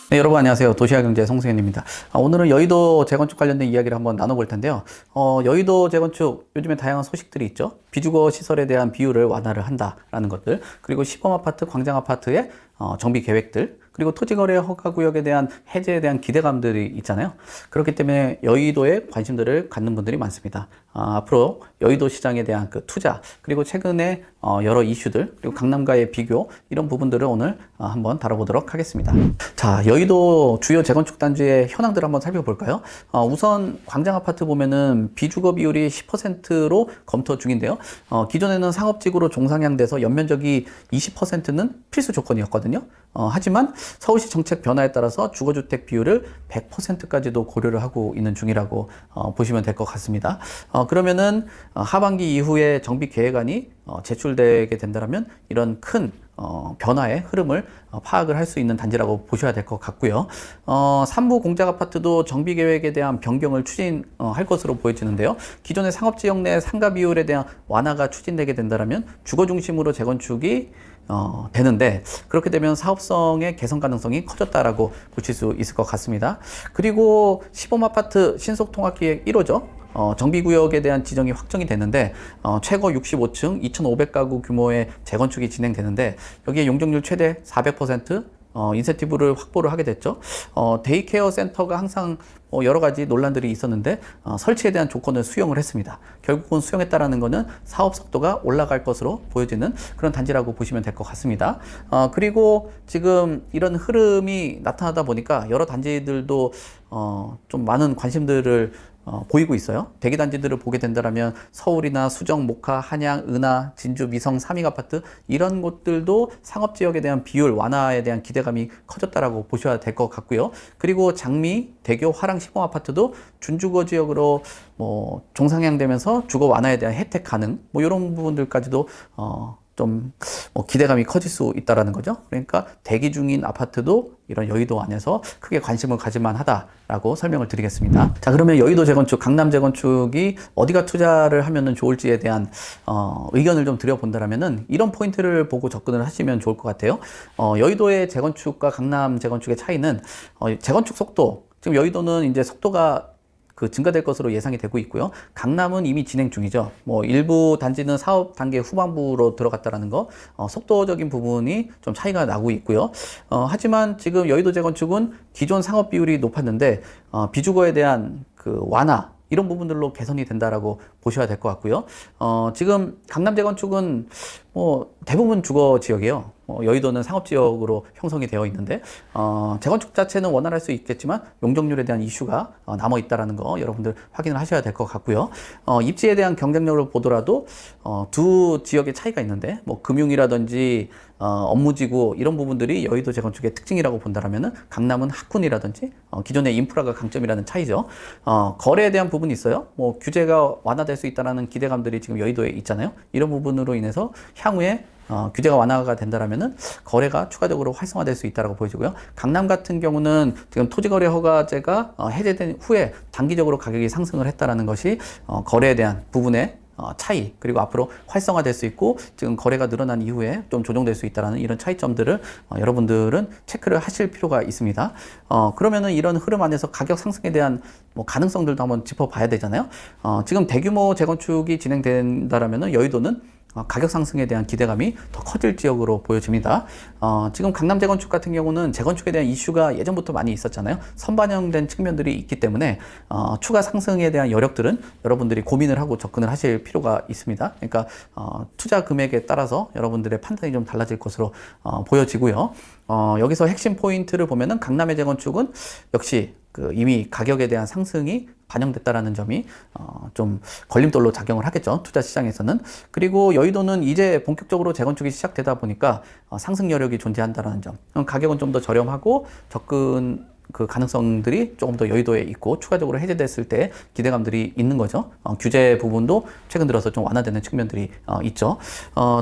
네, 여러분 안녕하세요. 도시화경제 송승현입니다. 오늘은 여의도 재건축 관련된 이야기를 한번 나눠볼 텐데요. 여의도 재건축 요즘에 다양한 소식들이 있죠. 비주거 시설에 대한 비율을 완화를 한다라는 것들, 그리고 시범 아파트, 광장 아파트의 정비 계획들, 그리고 토지거래 허가구역에 대한 해제에 대한 기대감들이 있잖아요. 그렇기 때문에 여의도에 관심들을 갖는 분들이 많습니다. 앞으로 여의도 시장에 대한 그 투자, 그리고 최근에 여러 이슈들, 그리고 강남과의 비교, 이런 부분들을 오늘 한번 다뤄보도록 하겠습니다. 자, 여의도 주요 재건축 단지의 현황들을 한번 살펴볼까요? 우선 광장 아파트 보면은 비주거 비율이 10%로 검토 중인데요. 기존에는 상업지구로 종상향돼서 연면적이 20%는 필수 조건이었거든요. 하지만 서울시 정책 변화에 따라서 주거주택 비율을 100%까지도 고려를 하고 있는 중이라고 보시면 될 것 같습니다. 그러면은 하반기 이후에 정비 계획안이 제출되게 된다면 이런 큰 변화의 흐름을 파악을 할 수 있는 단지라고 보셔야 될 것 같고요. 3부 공작 아파트도 정비 계획에 대한 변경을 추진할 것으로 보여지는데요. 기존의 상업지역 내 상가 비율에 대한 완화가 추진되게 된다면 주거 중심으로 재건축이 되는데, 그렇게 되면 사업성의 개선 가능성이 커졌다라고 보실 수 있을 것 같습니다. 그리고 시범 아파트 신속통합기획 1호죠. 정비구역에 대한 지정이 확정이 됐는데 최고 65층 2,500가구 규모의 재건축이 진행되는데, 여기에 용적률 최대 400% 인센티브를 확보를 하게 됐죠. 데이케어 센터가 항상 여러 가지 논란들이 있었는데 설치에 대한 조건을 수용을 했습니다. 결국은 수용했다라는 것은 사업 속도가 올라갈 것으로 보여지는 그런 단지라고 보시면 될 것 같습니다. 그리고 지금 이런 흐름이 나타나다 보니까 여러 단지들도 좀 많은 관심들을 보이고 있어요. 대기단지들을 보게 된다면 서울이나 수정, 모카, 한양, 은하, 진주, 미성, 삼익아파트, 이런 곳들도 상업지역에 대한 비율 완화에 대한 기대감이 커졌다라고 보셔야 될 것 같고요. 그리고 장미, 대교, 화랑 시범아파트도 준주거 지역으로 종상향되면서 주거 완화에 대한 혜택 가능, 이런 부분들까지도 좀 기대감이 커질 수 있다라는 거죠. 그러니까 대기 중인 아파트도 이런 여의도 안에서 크게 관심을 가질만 하다라고 설명을 드리겠습니다. 자, 그러면 여의도 재건축, 강남 재건축이 어디가 투자를 하면 좋을지에 대한 의견을 좀 드려본다면은 이런 포인트를 보고 접근을 하시면 좋을 것 같아요. 여의도의 재건축과 강남 재건축의 차이는 재건축 속도, 지금 여의도는 이제 속도가 증가될 것으로 예상이 되고 있고요. 강남은 이미 진행 중이죠. 일부 단지는 사업 단계 후반부로 들어갔다라는 거, 속도적인 부분이 좀 차이가 나고 있고요. 하지만 지금 여의도 재건축은 기존 상업 비율이 높았는데, 비주거에 대한 완화, 이런 부분들로 개선이 된다라고 보셔야 될 것 같고요. 지금 강남 재건축은 대부분 주거 지역이에요. 여의도는 상업지역으로 형성이 되어 있는데, 재건축 자체는 원활할 수 있겠지만 용적률에 대한 이슈가 남아 있다라는 거 여러분들 확인을 하셔야 될 것 같고요. 입지에 대한 경쟁력을 보더라도 두 지역의 차이가 있는데, 금융이라든지 업무지구, 이런 부분들이 여의도 재건축의 특징이라고 본다면은 강남은 학군이라든지 기존의 인프라가 강점이라는 차이죠. 거래에 대한 부분이 있어요. 규제가 완화될 수 있다는 기대감들이 지금 여의도에 있잖아요. 이런 부분으로 인해서 향후에 규제가 완화가 된다면은 거래가 추가적으로 활성화될 수 있다고 보여지고요. 강남 같은 경우는 지금 토지거래 허가제가 해제된 후에 단기적으로 가격이 상승을 했다는 것이 거래에 대한 부분에 차이, 그리고 앞으로 활성화될 수 있고 지금 거래가 늘어난 이후에 좀 조정될 수 있다는 이런 차이점들을 여러분들은 체크를 하실 필요가 있습니다. 그러면은 이런 흐름 안에서 가격 상승에 대한 가능성들도 한번 짚어봐야 되잖아요. 지금 대규모 재건축이 진행된다라면은 여의도는 가격 상승에 대한 기대감이 더 커질 지역으로 보여집니다. 지금 강남 재건축 같은 경우는 재건축에 대한 이슈가 예전부터 많이 있었잖아요. 선반영된 측면들이 있기 때문에 추가 상승에 대한 여력들은 여러분들이 고민을 하고 접근을 하실 필요가 있습니다. 그러니까 투자 금액에 따라서 여러분들의 판단이 좀 달라질 것으로 보여지고요. 여기서 핵심 포인트를 보면은 강남의 재건축은 역시 이미 가격에 대한 상승이 반영됐다라는 점이 좀 걸림돌로 작용을 하겠죠. 투자 시장에서는. 그리고 여의도는 이제 본격적으로 재건축이 시작되다 보니까 상승 여력이 존재한다는 점. 가격은 좀 더 저렴하고 접근 가능성들이 조금 더 여의도에 있고 추가적으로 해제됐을 때 기대감들이 있는 거죠. 규제 부분도 최근 들어서 좀 완화되는 측면들이 있죠.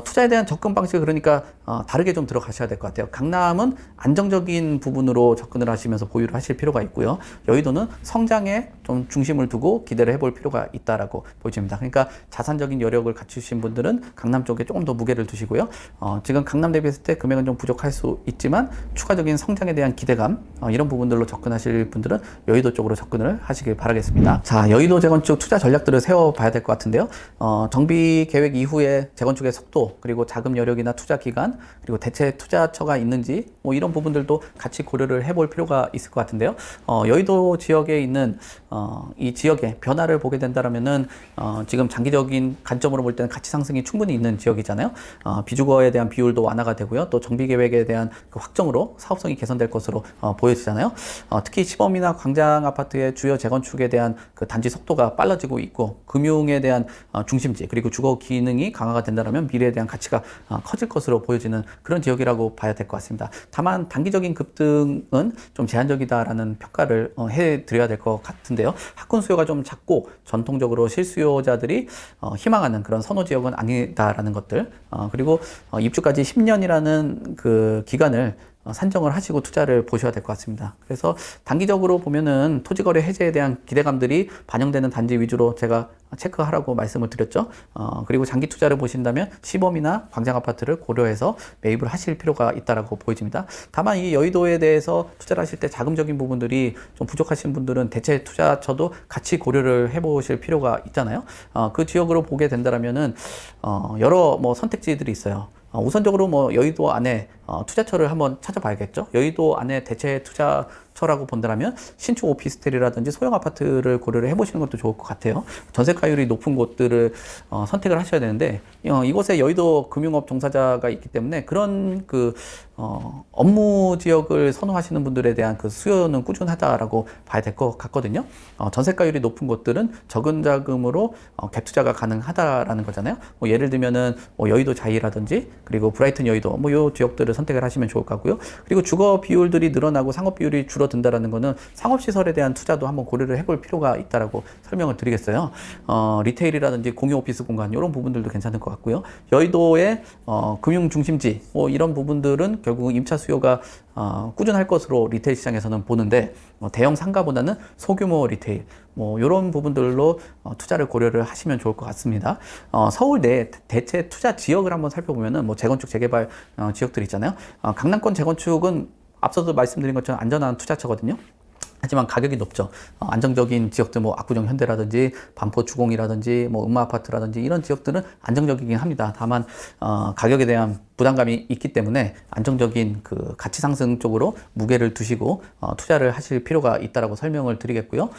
투자에 대한 접근 방식을 그러니까 다르게 좀 들어가셔야 될 것 같아요. 강남은 안정적인 부분으로 접근을 하시면서 보유를 하실 필요가 있고요. 여의도는 성장의 좀 중심을 두고 기대를 해볼 필요가 있다라고 보여집니다. 그러니까 자산적인 여력을 갖추신 분들은 강남 쪽에 조금 더 무게를 두시고요. 지금 강남 대비했을 때 금액은 좀 부족할 수 있지만 추가적인 성장에 대한 기대감, 이런 부분들로 접근하실 분들은 여의도 쪽으로 접근을 하시길 바라겠습니다. 자, 여의도 재건축 투자 전략들을 세워봐야 될 것 같은데요. 정비 계획 이후에 재건축의 속도, 그리고 자금 여력이나 투자 기간, 그리고 대체 투자처가 있는지 뭐 이런 부분들도 같이 고려를 해볼 필요가 있을 것 같은데요. 여의도 지역에 있는 이 지역의 변화를 보게 된다면은 지금 장기적인 관점으로 볼 때는 가치 상승이 충분히 있는 지역이잖아요. 비주거에 대한 비율도 완화가 되고요. 또 정비 계획에 대한 그 확정으로 사업성이 개선될 것으로 보여지잖아요. 특히 시범이나 광장 아파트의 주요 재건축에 대한 그 단지 속도가 빨라지고 있고, 금융에 대한 중심지, 그리고 주거 기능이 강화가 된다면 미래에 대한 가치가 커질 것으로 보여지는 그런 지역이라고 봐야 될 것 같습니다. 다만 단기적인 급등은 좀 제한적이다라는 평가를 해드려야 될 것 같은데요. 학군 수요가 좀 작고 전통적으로 실수요자들이 희망하는 그런 선호 지역은 아니다라는 것들, 그리고 입주까지 10년이라는 그 기간을 산정을 하시고 투자를 보셔야 될 것 같습니다. 그래서 단기적으로 보면은 토지거래 해제에 대한 기대감들이 반영되는 단지 위주로 제가 체크하라고 말씀을 드렸죠. 그리고 장기 투자를 보신다면 시범이나 광장 아파트를 고려해서 매입을 하실 필요가 있다라고 보여집니다. 다만 이 여의도에 대해서 투자를 하실 때 자금적인 부분들이 좀 부족하신 분들은 대체 투자처도 같이 고려를 해보실 필요가 있잖아요. 그 지역으로 보게 된다면은 여러 뭐 선택지들이 있어요. 우선적으로 뭐 여의도 안에 투자처를 한번 찾아봐야겠죠. 여의도 안에 대체 투자처라고 본다면 신축 오피스텔이라든지 소형 아파트를 고려를 해보시는 것도 좋을 것 같아요. 전세가율이 높은 곳들을 선택을 하셔야 되는데, 이곳에 여의도 금융업 종사자가 있기 때문에 그런 그 업무 지역을 선호하시는 분들에 대한 그 수요는 꾸준하다라고 봐야 될 것 같거든요. 전세가율이 높은 곳들은 적은 자금으로 갭 투자가 가능하다라는 거잖아요. 뭐 예를 들면은 뭐 여의도 자이라든지, 그리고 브라이튼 여의도, 뭐 요 지역들을 선택을 하시면 좋을 것 같고요. 그리고 주거 비율들이 늘어나고 상업 비율이 줄어든다라는 거는 상업시설에 대한 투자도 한번 고려를 해볼 필요가 있다라고 설명을 드리겠어요. 리테일이라든지 공유 오피스 공간, 이런 부분들도 괜찮을 것 같고요. 여의도의 금융 중심지, 뭐 이런 부분들은 결국 임차 수요가 꾸준할 것으로 리테일 시장에서는 보는데, 대형 상가보다는 소규모 리테일, 뭐 이런 부분들로 투자를 고려를 하시면 좋을 것 같습니다. 서울 내 대체 투자 지역을 한번 살펴보면은 뭐 재건축 재개발 지역들 있잖아요. 강남권 재건축은 앞서도 말씀드린 것처럼 안전한 투자처거든요. 하지만 가격이 높죠. 안정적인 지역들, 뭐 압구정 현대라든지 반포 주공이라든지 뭐 음마 아파트라든지 이런 지역들은 안정적이긴 합니다. 다만 가격에 대한 부담감이 있기 때문에 안정적인 그 가치 상승 쪽으로 무게를 두시고 투자를 하실 필요가 있다라고 설명을 드리겠고요.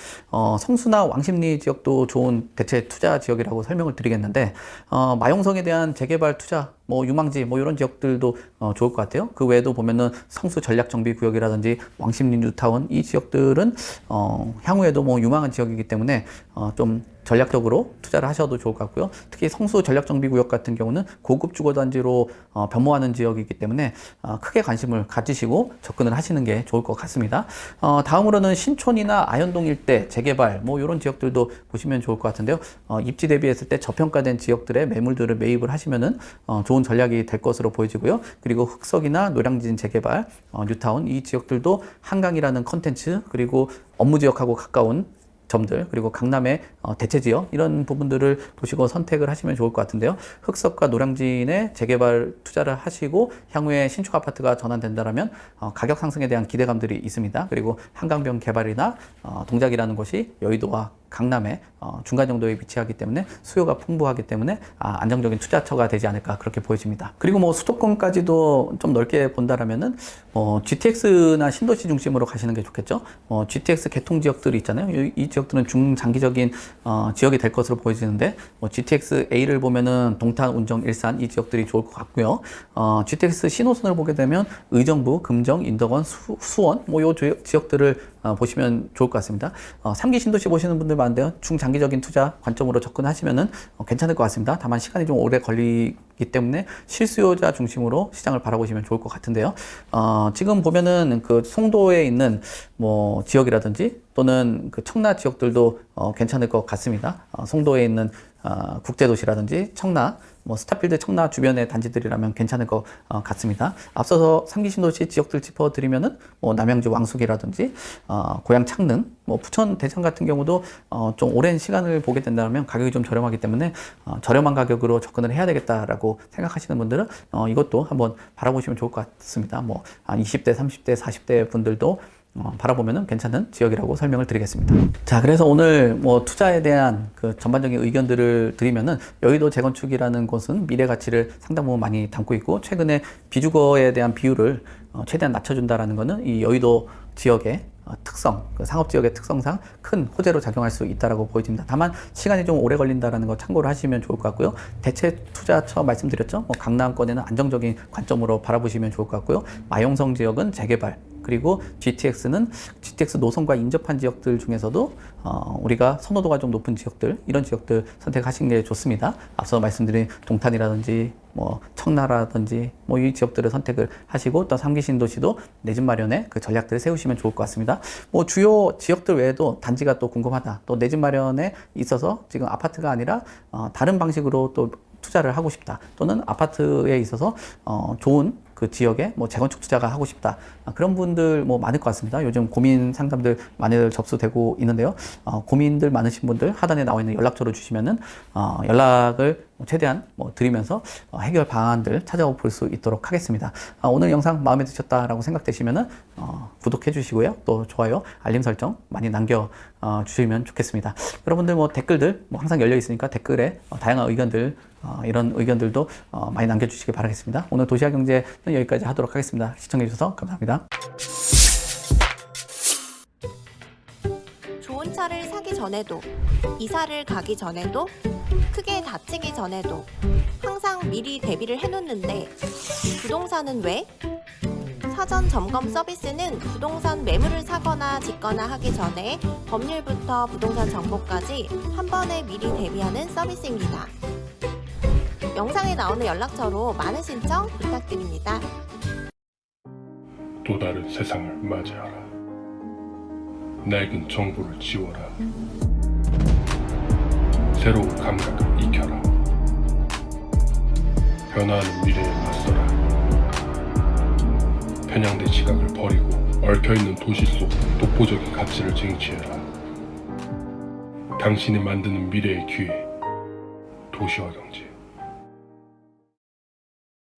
성수나 왕십리 지역도 좋은 대체 투자 지역이라고 설명을 드리겠는데, 마용성에 대한 재개발 투자, 뭐 유망지, 뭐 이런 지역들도 좋을 것 같아요. 그 외에도 보면은 성수 전략정비구역이라든지 왕십리 뉴타운, 이 지역들은 향후에도 뭐 유망한 지역이기 때문에 좀 전략적으로 투자를 하셔도 좋을 것 같고요. 특히 성수 전략정비구역 같은 경우는 고급 주거단지로 변모하는 지역이기 때문에 크게 관심을 가지시고 접근을 하시는 게 좋을 것 같습니다. 다음으로는 신촌이나 아현동 일대 재개발, 뭐 이런 지역들도 보시면 좋을 것 같은데요. 입지 대비했을 때 저평가된 지역들의 매물들을 매입을 하시면은 좋은 전략이 될 것으로 보여지고요. 그리고 흑석이나 노량진 재개발, 뉴타운, 이 지역들도 한강이라는 컨텐츠, 그리고 업무 지역하고 가까운 점들, 그리고 강남의 대체 지역, 이런 부분들을 보시고 선택을 하시면 좋을 것 같은데요. 흑석과 노량진의 재개발 투자를 하시고 향후에 신축 아파트가 전환된다면 가격 상승에 대한 기대감들이 있습니다. 그리고 한강변 개발이나 동작이라는 곳이 여의도와 강남의 중간 정도에 위치하기 때문에 수요가 풍부하기 때문에 안정적인 투자처가 되지 않을까, 그렇게 보여집니다. 그리고 뭐 수도권까지도 좀 넓게 본다라면은 GTX나 신도시 중심으로 가시는 게 좋겠죠. GTX 개통 지역들이 있잖아요. 이 지역들은 중장기적인 지역이 될 것으로 보여지는데, GTX A를 보면은 동탄, 운정, 일산, 이 지역들이 좋을 것 같고요. GTX 신호선을 보게 되면 의정부, 금정, 인덕원, 수원, 뭐 요 지역들을 보시면 좋을 것 같습니다. 3기 신도시 보시는 분들 많은데요. 중장기적인 투자 관점으로 접근하시면은 괜찮을 것 같습니다. 다만 시간이 좀 오래 걸리기 때문에 실수요자 중심으로 시장을 바라보시면 좋을 것 같은데요. 지금 보면은 그 송도에 있는 뭐 지역이라든지 또는 그 청라 지역들도 괜찮을 것 같습니다. 송도에 있는 국제도시라든지 청라, 뭐 스타필드 청라 주변의 단지들이라면 괜찮을 것 같습니다. 앞서서 3기 신도시 지역들 짚어드리면은 뭐 남양주 왕숙이라든지 고양 창릉, 뭐 부천 대천 같은 경우도 좀 오랜 시간을 보게 된다면 가격이 좀 저렴하기 때문에 저렴한 가격으로 접근을 해야 되겠다라고 생각하시는 분들은 이것도 한번 바라보시면 좋을 것 같습니다. 뭐 20대, 30대, 40대 분들도 바라보면 괜찮은 지역이라고 설명을 드리겠습니다. 자, 그래서 오늘 뭐 투자에 대한 그 전반적인 의견들을 드리면은 여의도 재건축이라는 곳은 미래 가치를 상당 부분 많이 담고 있고 최근에 비주거에 대한 비율을 최대한 낮춰준다라는 거는 이 여의도 지역의 특성, 그 상업지역의 특성상 큰 호재로 작용할 수 있다라고 보여집니다. 다만 시간이 좀 오래 걸린다라는 거 참고를 하시면 좋을 것 같고요. 대체 투자처 말씀드렸죠. 뭐 강남권에는 안정적인 관점으로 바라보시면 좋을 것 같고요. 마용성 지역은 재개발, 그리고 GTX 노선과 인접한 지역들 중에서도 우리가 선호도가 좀 높은 지역들, 이런 지역들 선택하시는 게 좋습니다. 앞서 말씀드린 동탄이라든지 뭐 청라라든지 뭐 이 지역들을 선택을 하시고 또 3기 신도시도 내 집 마련에 그 전략들을 세우시면 좋을 것 같습니다. 뭐 주요 지역들 외에도 단지가 또 궁금하다. 또 내 집 마련에 있어서 지금 아파트가 아니라 다른 방식으로 또 투자를 하고 싶다. 또는 아파트에 있어서 좋은 그 지역에 뭐 재건축 투자가 하고 싶다. 그런 분들 뭐 많을 것 같습니다. 요즘 고민 상담들 많이들 접수되고 있는데요. 고민들 많으신 분들 하단에 나와 있는 연락처를 주시면은 연락을 최대한 뭐 드리면서 해결 방안들 찾아볼 수 있도록 하겠습니다. 오늘 영상 마음에 드셨다라고 생각되시면은 구독해 주시고요. 또 좋아요, 알림 설정 많이 남겨 주시면 좋겠습니다. 여러분들 뭐 댓글들 뭐 항상 열려 있으니까 댓글에 다양한 의견들 이런 의견들도 많이 남겨주시기 바라겠습니다. 오늘 도시화 경제는 여기까지 하도록 하겠습니다. 시청해주셔서 감사합니다. 좋은 차를 사기 전에도, 이사를 가기 전에도, 크게 다치기 전에도 항상 미리 대비를 해놓는데 부동산은 왜? 사전 점검 서비스는 부동산 매물을 사거나 짓거나 하기 전에 법률부터 부동산 정보까지 한 번에 미리 대비하는 서비스입니다. 영상에 나오는 연락처로 많은 신청 부탁드립니다. 또 다른 세상을 맞이하라. 낡은 정보를 지워라. 새로운 감각을 익혀라. 변화하는 미래에 맞서라. 편향된 시각을 버리고 얽혀있는 도시 속 독보적인 가치를 쟁취해라. 당신이 만드는 미래의 기회, 도시화 경제.